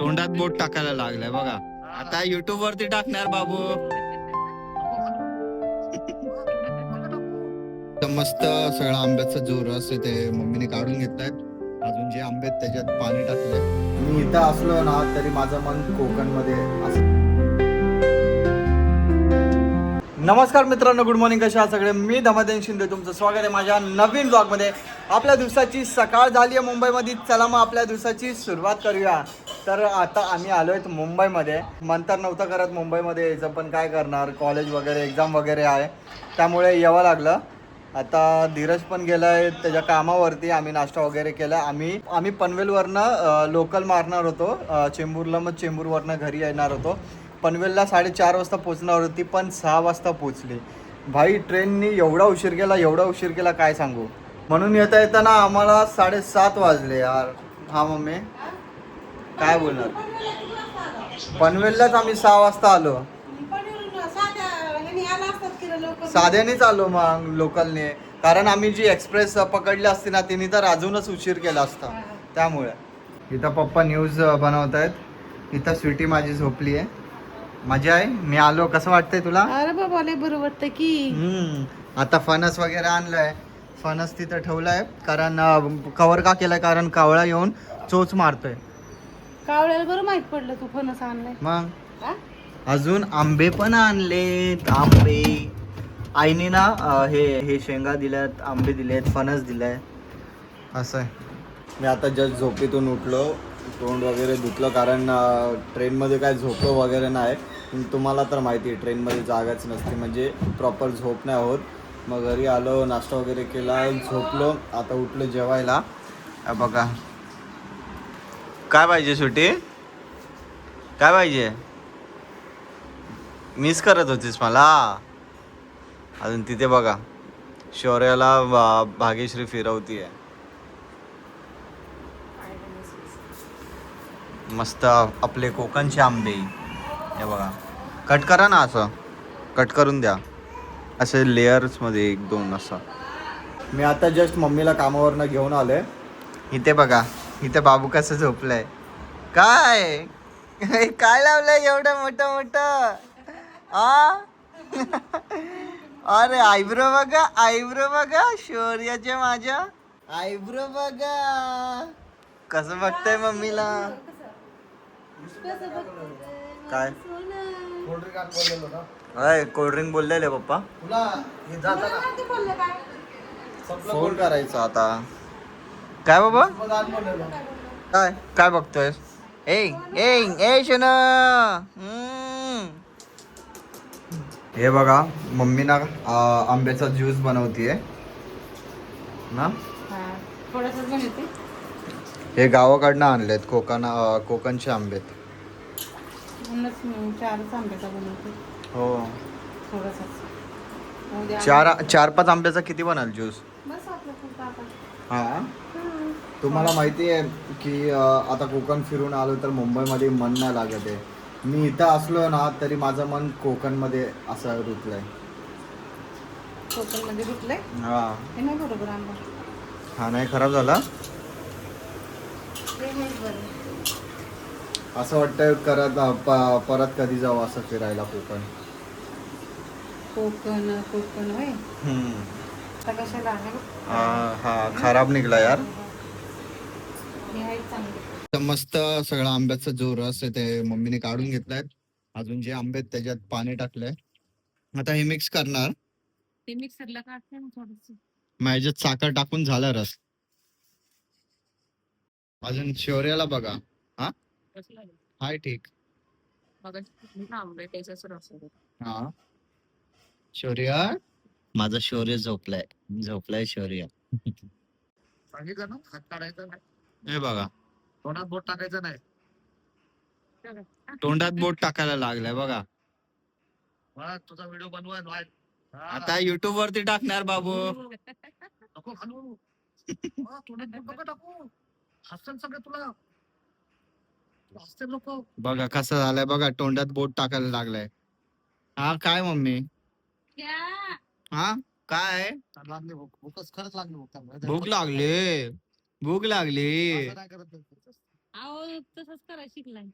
तोंडात बोट टाकायला लागलाय बघा. आता युट्यूब वरती टाकणार बाबू. तर मस्त सगळं आंब्याचं जो रस आहे ते मम्मीने काढून घेतलाय. अजून जे आंबे आहेत त्याच्यात पाणी टाकलंय. मी इथं असलो ना तरी माझं मन कोकण मध्ये असं. नमस्कार मित्रांनो, गुड मॉर्निंग. कशा आहात सगळे? मी धमादेन शिंदे, तुमचं स्वागत आहे माझ्या नवीन ब्लॉगमध्ये. आपल्या दिवसाची सकाळ झाली आहे मुंबईमध्ये. चला मग आपल्या दिवसाची सुरुवात करूया. तर आता आम्ही आलो आहेत मुंबईमध्ये. मंतर नव्हतं करत मुंबईमध्ये यायचं, पण काय करणार, कॉलेज वगैरे एक्झाम वगैरे आहे, त्यामुळे यावं लागलं. आता धीरज पण गेला आहे त्याच्या कामावरती. आम्ही नाश्ता वगैरे केला. आम्ही पनवेलवरनं लोकल मारणार होतो चेंबूरला, मग चेंबूरवरनं घरी येणार होतो. पनवेलला 4:30 वाजता पोचणार होती, पण 6 वाजता पोचली. भाई ट्रेननी एवढा उशीर केला काय सांगू. म्हणून येता येताना आम्हाला 7:30 वाजले यार. हा मम्मी काय बोलणार. पनवेललाच आम्ही 6 वाजता आलो. साध्यानेच आलो मग लोकलने, कारण आम्ही जी एक्सप्रेस पकडली असती ना तिने तर अजूनच उशीर केला असता. त्यामुळे इथं पप्पा न्यूज बनवत आहेत. इथं स्वीटी माझी झोपली आहे. मजा आहे. मी आलो. कसं वाटतंय तुला? अरे बाबा लय बरं वाटतं की. आता फणस वगैरे आणलाय. फणस तिथं ठेवलाय, कारण कवर का केलाय, कारण कावळा येऊन चोच मारतोय. कावळ्याला बरं माहित पडलं तू फणस आणलाय. मग हा? अजून आंबे पण आणलेत. आंबे आईने ना हे शेंगा दिल्यात, आंबे दिलेत, फणस दिलाय. असं आहे. मी आता जस्ट झोपेतून उठलो, तोंड वगैरे धुतलं, कारण ट्रेनमध्ये काय झोपलो वगैरे नाही. तुम्हाला तर माहिती आहे ट्रेनमध्ये जागाच नसते, म्हणजे प्रॉपर झोप नाही होत. मग घरी आलो, नाश्ता वगैरे केला, झोपलो. आता उठलो जेवायला. बघा काय पाहिजे सुटी, काय पाहिजे. मिस करत होतीस मला. अजून तिथे बघा शौर्याला भाग्यश्री फिरवतीये. मस्त आपले कोकणचे आंबे. हे बघा, कट करा ना, असं कट करून द्या, असे लेयर्समध्ये 1-2 असं. मी आता जस्ट मम्मीला कामावरनं घेऊन आलोय. इथे बघा, इथे बाबू कसं झोपलंय. काय काय लावलंय एवढं मोठं मोठं आ? अरे आयब्रो बघा शौर्याचे, माझ्या आयब्रो बघा कसं बघताय मम्मीला. काय कोल्ड्रिंक बोललेले पप्पा. फोन करायचा आता. काय बाबा, काय काय बघतोय. ए ए ए शना. हे बघा मम्मी ना आंब्याचा ज्यूस बनवतीये ना. थोडंसंच बनवते. हे गावाकडनं आणलेत, कोकणचे आंबेत. म्हणूनच मी 4 आंब्याचा बनवते. हो, थोडंसंच. 4-5 आंब्याचा किती बनाल ज्यूस? बस आपलं पुरतं आता. हा. तुम्हाला माहिती आहे की आता कोकण फिरून आलो तर मुंबईमध्ये मन नाही लागत आहे. मी इथं असलो ना तरी माझं मन कोकणमध्ये असं रुतलंय. कोकणमध्ये रुतलंय. हा. हे नाही बरोबर आंबा. हा नाही खराब झाला. हे नाही बरं. असं वाटतंय परत कधी जाऊ असं फिरायला कोकण. कोकण होय. आता कशाला आहे. हा खराब निघला यार. हे आहे चांगलं. मस्त सगळं आंब्याचा जो रस आहे ते मम्मीने काढून घेतलाय. अजून जे आंबे आहेत त्याच्यात पाणी टाकलंय. आता हे मिक्स करणार. ते मिक्सरला काढते ना थोडंसं. माझ्यात साखर टाकून झाला रस. अजून शौर्याला बघा. हा हाय ठीक. हा शौर्य, माझा शौर्य झोपलाय शौर्य. सांगितलं ना, हात काढायचा नाही. हे बघा तोंडात बोट टाकायचं नाही. तोंडात बोट टाकायला लागलाय बघा. तुझा व्हिडिओ बनवाय. आता युट्यूब वरती टाकणार बाबू. नको घालू. तोंडात बोट नको टाकू. हसन सगळं तुला हसते लोक. बघा कसं झालंय बघा, तोंडात बोट टाकायला लागलाय. हा काय मम्मी. हा काय लागली भूकच खरंच लागली भूक. भूक लागली, भूक लागली. असं नाही करत. अहो तसंच करा शिकलाय.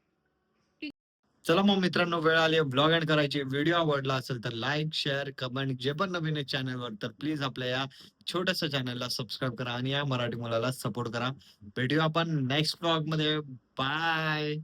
चला मग मित्रांनो, वेळ आली ब्लॉग एंड करायची. व्हिडिओ आवडला असेल तर लाईक शेअर कमेंट जे पण नवीन आहे चॅनलवर तर प्लीज आपल्या या छोट्याशा चॅनलला सबस्क्राईब करा आणि या मराठी मुलाला सपोर्ट करा. भेटूया आपण नेक्स्ट ब्लॉग मध्ये. बाय.